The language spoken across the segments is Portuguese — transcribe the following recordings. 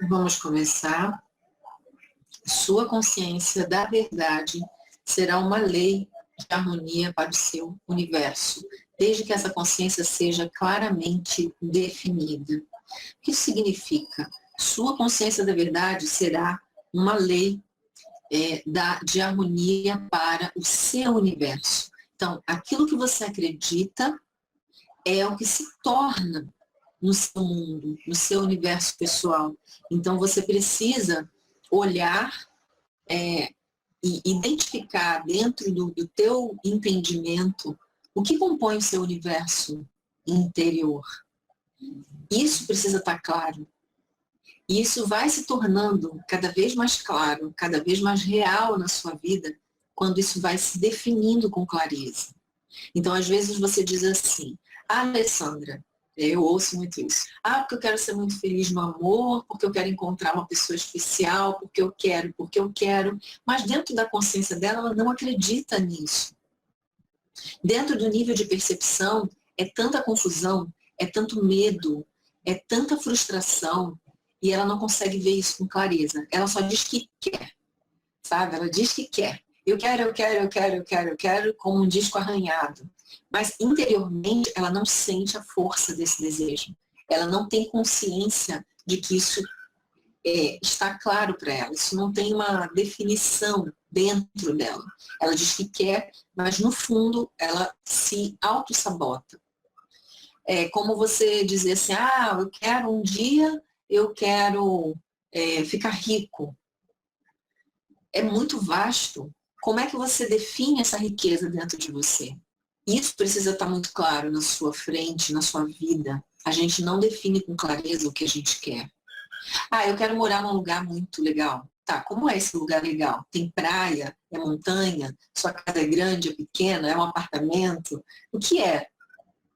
Vamos começar. Sua consciência da verdade será uma lei de harmonia para o seu universo, desde que essa consciência seja claramente definida. O que isso significa? Sua consciência da verdade será uma lei de harmonia para o seu universo. Então, aquilo que você acredita é o que se torna no seu mundo, no seu universo pessoal. Então, você precisa olhar e identificar dentro do teu entendimento o que compõe o seu universo interior. Isso precisa estar claro. E isso vai se tornando cada vez mais claro, cada vez mais real na sua vida, quando isso vai se definindo com clareza. Então, às vezes você diz assim: Alessandra, eu ouço muito isso. Porque eu quero ser muito feliz no amor, porque eu quero encontrar uma pessoa especial, porque eu quero. Mas dentro da consciência dela, ela não acredita nisso. Dentro do nível de percepção, é tanta confusão, é tanto medo, é tanta frustração, e ela não consegue ver isso com clareza. Ela só diz que quer, sabe? Ela diz que quer. Eu quero, como um disco arranhado. Mas interiormente ela não sente a força desse desejo. Ela não tem consciência de que isso está claro para ela. Isso não tem uma definição dentro dela. Ela diz que quer, mas no fundo ela se auto-sabota. É como você dizer assim: eu quero um dia, eu quero ficar rico. É muito vasto. Como é que você define essa riqueza dentro de você? Isso precisa estar muito claro na sua frente, na sua vida. A gente não define com clareza o que a gente quer. Eu quero morar num lugar muito legal. Tá, como é esse lugar legal? Tem praia? É montanha? Sua casa é grande, é pequena? É um apartamento? O que é?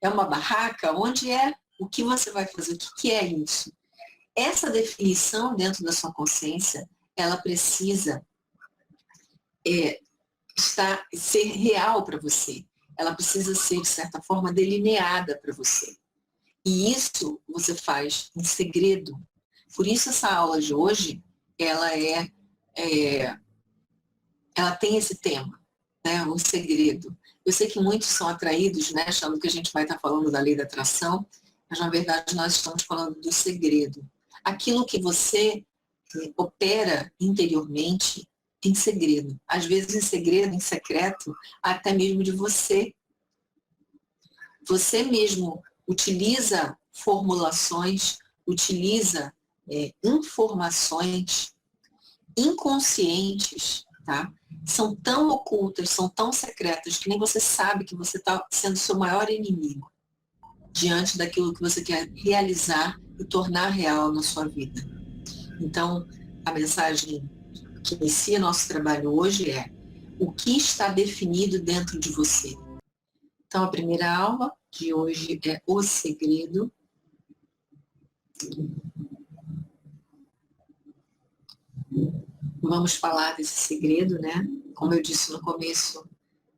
É uma barraca? Onde é? O que você vai fazer? O que é isso? Essa definição dentro da sua consciência, ela precisa ser real para você. Ela precisa ser, de certa forma, delineada para você. E isso você faz em segredo. Por isso essa aula de hoje, ela tem esse tema, né, um segredo. Eu sei que muitos são atraídos, né, achando que a gente vai estar falando da lei da atração, mas na verdade nós estamos falando do segredo. Aquilo que você opera interiormente em segredo. Às vezes em segredo, em secreto, até mesmo de você. Você mesmo utiliza formulações, utiliza informações inconscientes, tá? São tão ocultas, são tão secretas, que nem você sabe que você está sendo seu maior inimigo diante daquilo que você quer realizar e tornar real na sua vida. Então, a mensagem que inicia nosso trabalho hoje é: o que está definido dentro de você? Então, a primeira aula de hoje é o segredo. Vamos falar desse segredo, né? Como eu disse no começo,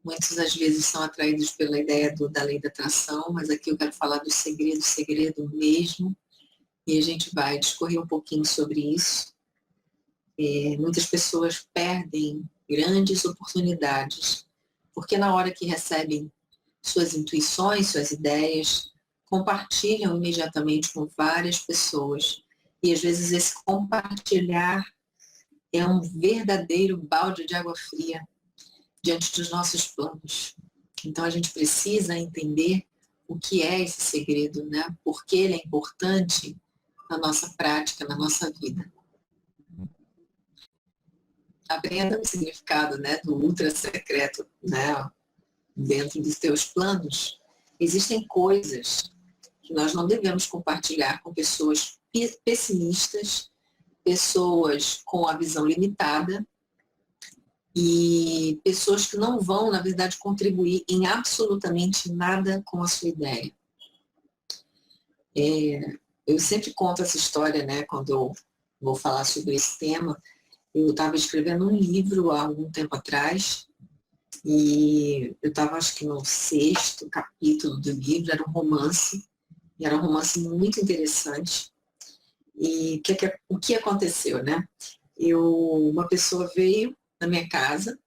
muitos às vezes são atraídos pela ideia da lei da atração, mas aqui eu quero falar do segredo mesmo, e a gente vai discorrer um pouquinho sobre isso. Muitas pessoas perdem grandes oportunidades, porque na hora que recebem suas intuições, suas ideias, compartilham imediatamente com várias pessoas. E às vezes esse compartilhar é um verdadeiro balde de água fria diante dos nossos planos. Então a gente precisa entender o que é esse segredo, né? Por que ele é importante na nossa prática, na nossa vida. Aprenda o significado, né, do ultra secreto, né, dentro dos teus planos. Existem coisas que nós não devemos compartilhar com pessoas pessimistas, pessoas com a visão limitada e pessoas que não vão, na verdade, contribuir em absolutamente nada com a sua ideia. Eu sempre conto essa história, né, quando eu vou falar sobre esse tema. Eu estava escrevendo um livro há algum tempo atrás e eu estava, acho que no 6º capítulo do livro, era um romance, e era um romance muito interessante. E o que aconteceu, né? Uma pessoa veio na minha casa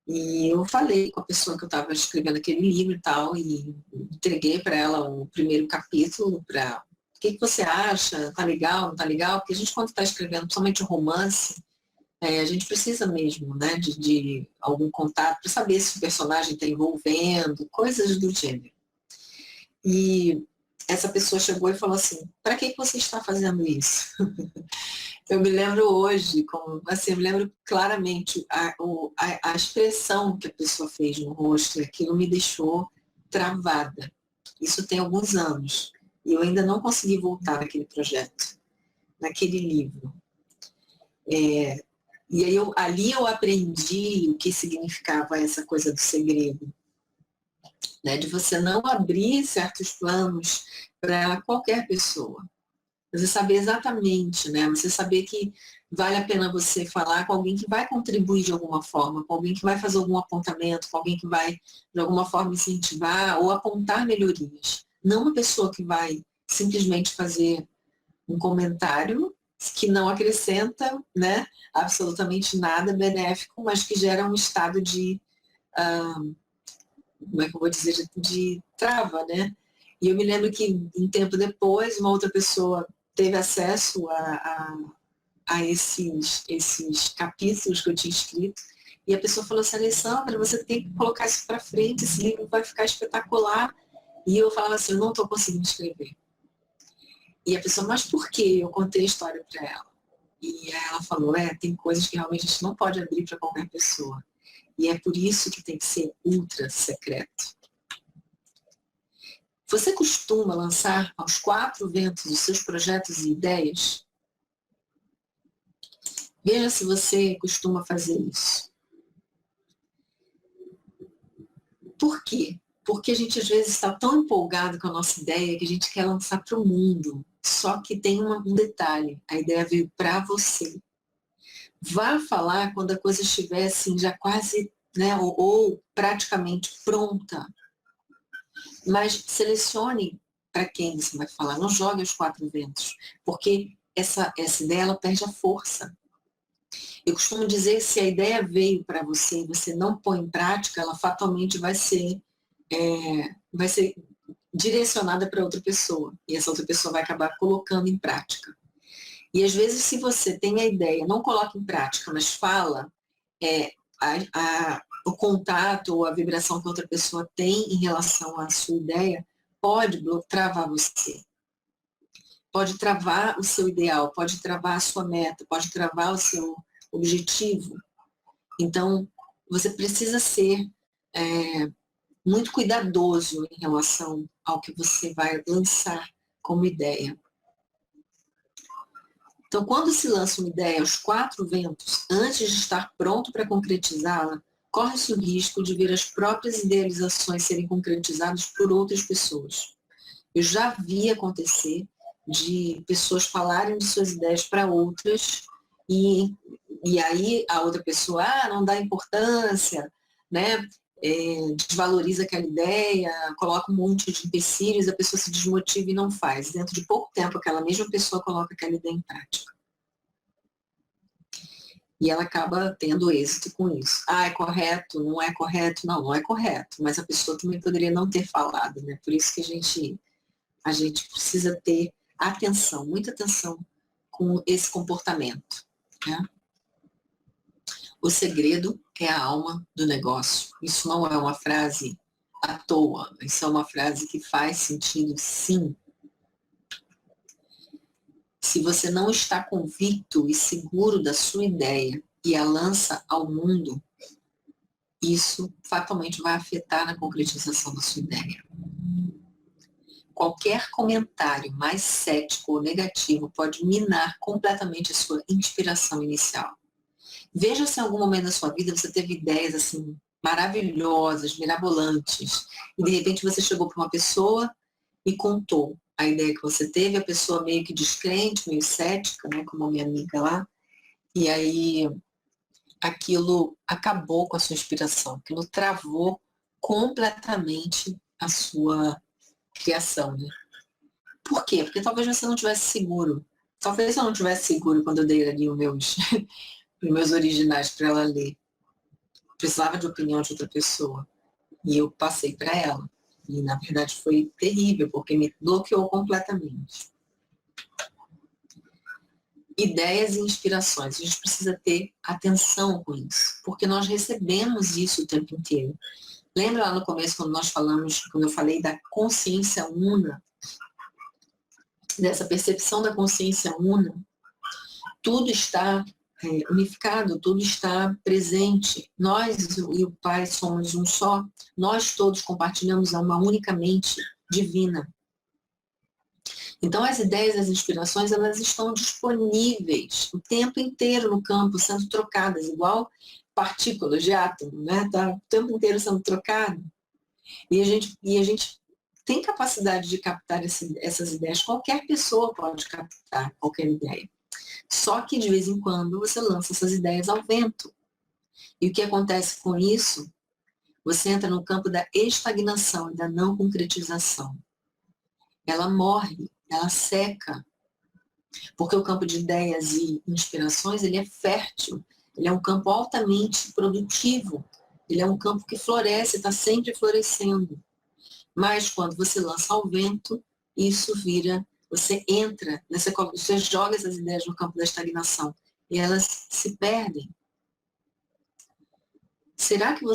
e eu falei com a pessoa que eu estava escrevendo aquele livro e tal, e entreguei para ela o primeiro capítulo para o que você acha, tá legal, não tá legal? Porque a gente, quando está escrevendo, principalmente um romance, a gente precisa mesmo, né, de algum contato para saber se o personagem está envolvendo, coisas do gênero. E essa pessoa chegou e falou assim, para que você está fazendo isso? Eu me lembro hoje, assim, eu me lembro claramente a expressão que a pessoa fez no rosto, aquilo me deixou travada. Isso tem alguns anos. E eu ainda não consegui voltar naquele projeto, naquele livro. E aí ali eu aprendi o que significava essa coisa do segredo, né? De você não abrir certos planos para qualquer pessoa. Você saber exatamente, né? Você saber que vale a pena você falar com alguém que vai contribuir de alguma forma, com alguém que vai fazer algum apontamento, com alguém que vai, de alguma forma, incentivar ou apontar melhorias. Não uma pessoa que vai simplesmente fazer um comentário que não acrescenta, né, absolutamente nada benéfico, mas que gera um estado de, como é que eu vou dizer, de trava, né? E eu me lembro que, um tempo depois, uma outra pessoa teve acesso a esses capítulos que eu tinha escrito, e a pessoa falou assim, Alessandra, você tem que colocar isso para frente, esse livro vai ficar espetacular. E eu falava assim, eu não estou conseguindo escrever. E a pessoa, mas por quê? Eu contei a história para ela. E aí ela falou, tem coisas que realmente a gente não pode abrir para qualquer pessoa. E é por isso que tem que ser ultra secreto. Você costuma lançar aos 4 ventos os seus projetos e ideias? Veja se você costuma fazer isso. Por quê? Porque a gente às vezes está tão empolgado com a nossa ideia que a gente quer lançar para o mundo. Só que tem um detalhe, a ideia veio para você. Vá falar quando a coisa estiver assim, já quase, né, ou praticamente pronta. Mas selecione para quem você vai falar, não jogue os 4 ventos, porque essa ideia ela perde a força. Eu costumo dizer que se a ideia veio para você e você não põe em prática, ela fatalmente vai ser direcionada para outra pessoa, e essa outra pessoa vai acabar colocando em prática. E às vezes, se você tem a ideia, não coloca em prática, mas fala, o contato ou a vibração que a outra pessoa tem em relação à sua ideia pode travar você. Pode travar o seu ideal, pode travar a sua meta, pode travar o seu objetivo. Então, você precisa ser muito cuidadoso em relação ao que você vai lançar como ideia. Então, quando se lança uma ideia aos 4 ventos, antes de estar pronto para concretizá-la, corre-se o risco de ver as próprias idealizações serem concretizadas por outras pessoas. Eu já vi acontecer de pessoas falarem de suas ideias para outras e aí a outra pessoa não dá importância, né? Desvaloriza aquela ideia, coloca um monte de empecilhos, a pessoa se desmotiva e não faz. Dentro de pouco tempo, aquela mesma pessoa coloca aquela ideia em prática. E ela acaba tendo êxito com isso. É correto? Não é correto? Não, não é correto. Mas a pessoa também poderia não ter falado, né? Por isso que a gente precisa ter atenção, muita atenção com esse comportamento, né? O segredo é a alma do negócio. Isso não é uma frase à toa, isso é uma frase que faz sentido, sim. Se você não está convicto e seguro da sua ideia e a lança ao mundo, isso fatalmente vai afetar na concretização da sua ideia. Qualquer comentário mais cético ou negativo pode minar completamente a sua inspiração inicial. Veja se em algum momento da sua vida você teve ideias assim maravilhosas, mirabolantes, e de repente você chegou para uma pessoa e contou a ideia que você teve, a pessoa meio que descrente, meio cética, né, como a minha amiga lá, e aí aquilo acabou com a sua inspiração, aquilo travou completamente a sua criação, né? Por quê? Porque talvez você não estivesse seguro Talvez eu não tivesse seguro quando eu dei ali os meus originais para ela ler. Precisava de opinião de outra pessoa. E eu passei para ela. E, na verdade, foi terrível, porque me bloqueou completamente. Ideias e inspirações. A gente precisa ter atenção com isso, porque nós recebemos isso o tempo inteiro. Lembra lá no começo, quando eu falei da consciência una, dessa percepção da consciência una? Tudo está unificado, tudo está presente. Nós e o Pai somos um só. Nós todos compartilhamos uma única mente divina. Então, as ideias, as inspirações, elas estão disponíveis o tempo inteiro no campo, sendo trocadas, igual partículas de átomo, né? Tá o tempo inteiro sendo trocado. E a gente tem capacidade de captar essas ideias. Qualquer pessoa pode captar qualquer ideia. Só que, de vez em quando, você lança essas ideias ao vento. E o que acontece com isso? Você entra no campo da estagnação e da não concretização. Ela morre, ela seca. Porque o campo de ideias e inspirações, ele é fértil. Ele é um campo altamente produtivo. Ele é um campo que floresce, está sempre florescendo. Mas quando você lança ao vento, isso vira, você entra, você joga essas ideias no campo da estagnação e elas se perdem. Será que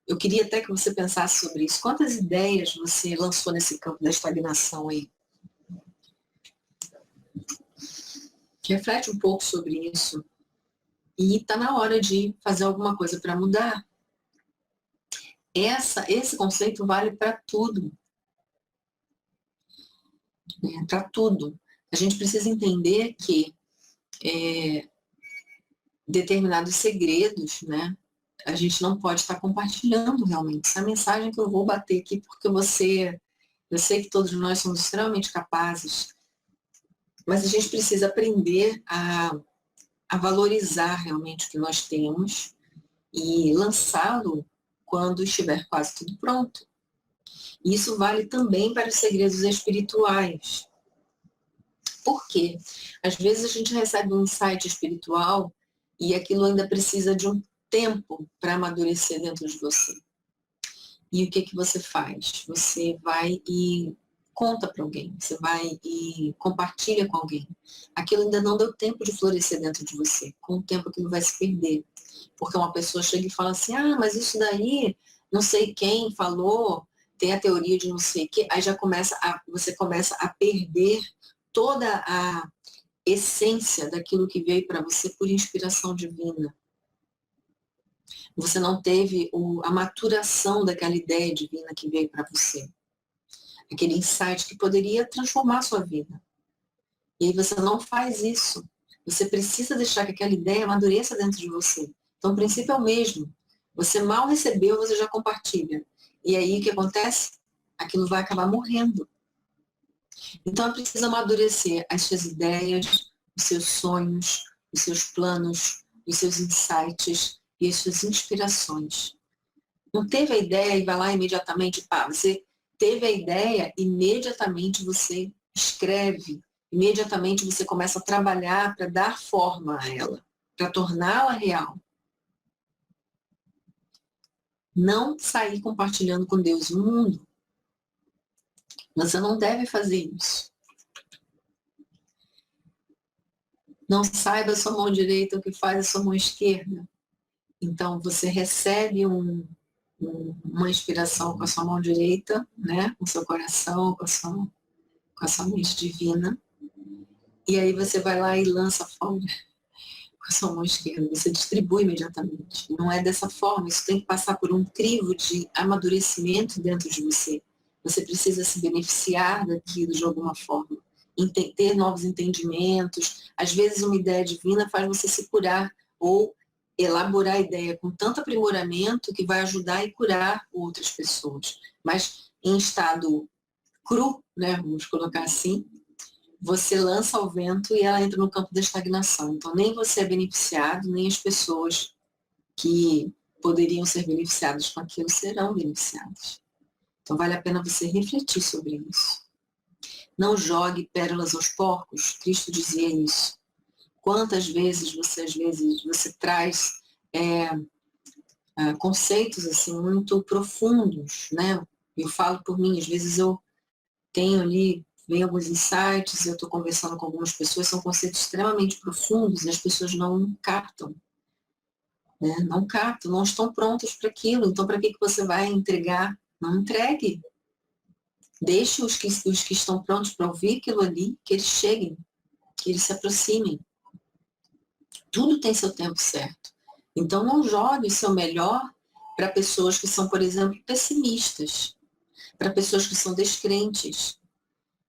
eu queria até que você pensasse sobre isso, quantas ideias você lançou nesse campo da estagnação aí? Reflete um pouco sobre isso e está na hora de fazer alguma coisa para mudar. Esse conceito vale para tudo. Para tudo. A gente precisa entender que determinados segredos, né, a gente não pode estar compartilhando realmente. Essa mensagem que eu vou bater aqui, porque eu sei que todos nós somos extremamente capazes, mas a gente precisa aprender a valorizar realmente o que nós temos e lançá-lo quando estiver quase tudo pronto. Isso vale também para os segredos espirituais. Por quê? Às vezes a gente recebe um insight espiritual e aquilo ainda precisa de um tempo para amadurecer dentro de você. E o que você faz? Você vai e conta para alguém, você vai e compartilha com alguém. Aquilo ainda não deu tempo de florescer dentro de você. Com o tempo aquilo vai se perder. Porque uma pessoa chega e fala assim, mas isso daí, não sei quem falou, tem a teoria de não sei o quê, aí você começa a perder toda a essência daquilo que veio para você por inspiração divina. Você não teve a maturação daquela ideia divina que veio para você. Aquele insight que poderia transformar a sua vida. E aí você não faz isso. Você precisa deixar que aquela ideia amadureça dentro de você. Então o princípio é o mesmo. Você mal recebeu, você já compartilha. E aí o que acontece? Aquilo vai acabar morrendo. Então é preciso amadurecer as suas ideias, os seus sonhos, os seus planos, os seus insights e as suas inspirações. Não teve a ideia e vai lá imediatamente, você teve a ideia, imediatamente você escreve, imediatamente você começa a trabalhar para dar forma a ela, para torná-la real. Não sair compartilhando com Deus e o mundo. Você não deve fazer isso. Não saiba a sua mão direita o que faz a sua mão esquerda. Então, você recebe uma inspiração com a sua mão direita, né? Com o seu coração, com a sua mente divina. E aí você vai lá e lança fora com a sua mão esquerda. Você distribui imediatamente. Não é dessa forma. Isso tem que passar por um crivo de amadurecimento dentro de você. Você precisa se beneficiar daquilo de alguma forma. Ter novos entendimentos. Às vezes uma ideia divina faz você se curar ou elaborar a ideia com tanto aprimoramento que vai ajudar e curar outras pessoas. Mas em estado cru, né, vamos colocar assim, você lança ao vento e ela entra no campo da estagnação. Então nem você é beneficiado, nem as pessoas que poderiam ser beneficiadas com aquilo serão beneficiadas. Então vale a pena você refletir sobre isso. Não jogue pérolas aos porcos, Cristo dizia isso. Quantas vezes você traz conceitos assim, muito profundos, né? Eu falo por mim, às vezes eu tenho ali, vem alguns insights, eu estou conversando com algumas pessoas, são conceitos extremamente profundos e as pessoas não captam, né? Não captam, não estão prontos para aquilo. Então, para que você vai entregar? Não entregue. Deixe os que estão prontos para ouvir aquilo ali, que eles cheguem, que eles se aproximem. Tudo tem seu tempo certo. Então, não jogue o seu melhor para pessoas que são, por exemplo, pessimistas, para pessoas que são descrentes.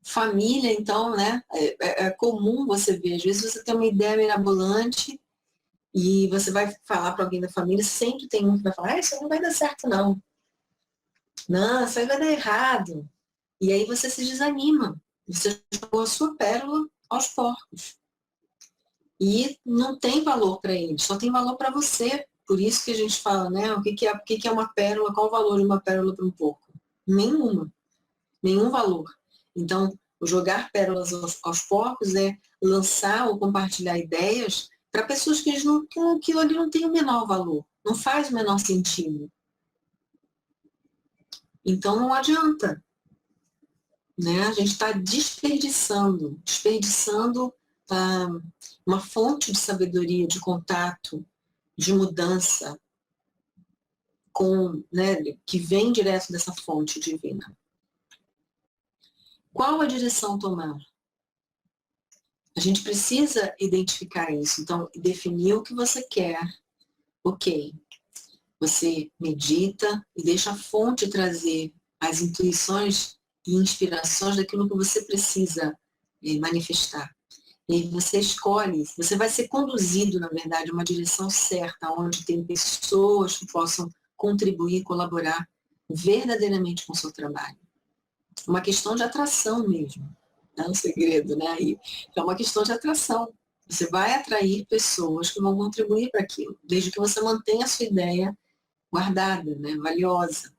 Família, então, né, é comum você ver, às vezes você tem uma ideia mirabolante e você vai falar para alguém da família, sempre tem um que vai falar, isso não vai dar certo não. Não, isso aí vai dar errado. E aí você se desanima, você jogou a sua pérola aos porcos. E não tem valor para ele, só tem valor para você. Por isso que a gente fala, né, o que é uma pérola, qual o valor de uma pérola para um porco? Nenhum valor. Então, o jogar pérolas aos porcos é lançar ou compartilhar ideias para pessoas que aquilo ali não tem o menor valor, não faz o menor sentido. Então, não adianta. Né? A gente está desperdiçando uma fonte de sabedoria, de contato, de mudança, né, que vem direto dessa fonte divina. Qual a direção tomar? A gente precisa identificar isso. Então, definir o que você quer. Ok. Você medita e deixa a fonte trazer as intuições e inspirações daquilo que você precisa manifestar. E aí você escolhe, você vai ser conduzido, na verdade, a uma direção certa, onde tem pessoas que possam contribuir, colaborar verdadeiramente com o seu trabalho. Uma questão de atração mesmo, não é um segredo, né? É uma questão de atração. Você vai atrair pessoas que vão contribuir para aquilo, desde que você mantenha a sua ideia guardada, né? Valiosa.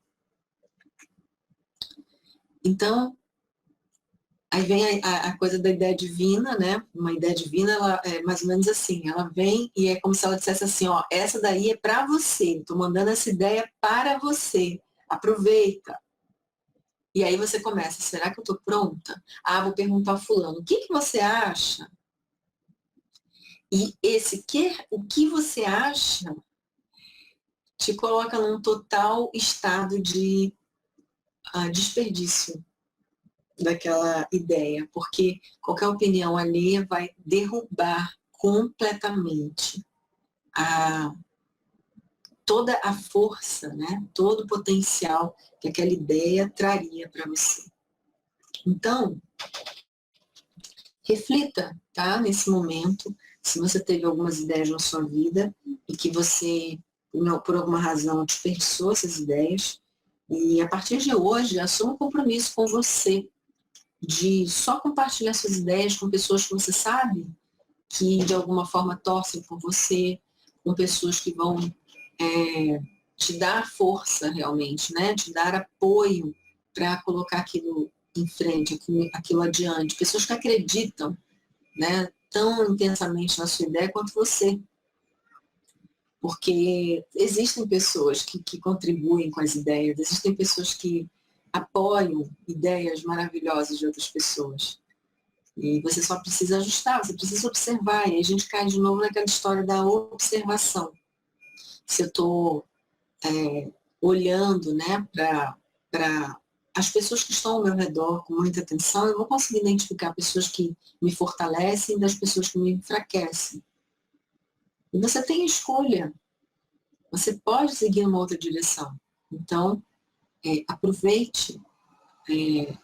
Então, aí vem a coisa da ideia divina, né? Uma ideia divina, ela é mais ou menos assim, ela vem e é como se ela dissesse assim, ó, essa daí é para você, estou mandando essa ideia para você, aproveita. E aí você começa, será que eu estou pronta? Ah, vou perguntar ao fulano, o que você acha? E o que você acha te coloca num total estado de desperdício daquela ideia, porque qualquer opinião alheia vai derrubar completamente toda a força, né? Todo o potencial que aquela ideia traria para você. Então, reflita, tá? Nesse momento, se você teve algumas ideias na sua vida e que você, por alguma razão, desperdiçou essas ideias, e a partir de hoje, assuma um compromisso com você de só compartilhar suas ideias com pessoas que você sabe que de alguma forma torcem por você, com pessoas que vão te dar força realmente, né? Te dar apoio para colocar aquilo em frente, aquilo adiante. Pessoas que acreditam, né, tão intensamente na sua ideia quanto você. Porque existem pessoas que contribuem com as ideias, existem pessoas que apoiam ideias maravilhosas de outras pessoas. E você só precisa ajustar, você precisa observar. E a gente cai de novo naquela história da observação. Se eu estou olhando, né, para as pessoas que estão ao meu redor com muita atenção, eu vou conseguir identificar pessoas que me fortalecem das pessoas que me enfraquecem. E você tem escolha. Você pode seguir uma outra direção. Então, aproveite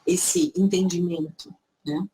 esse entendimento, né?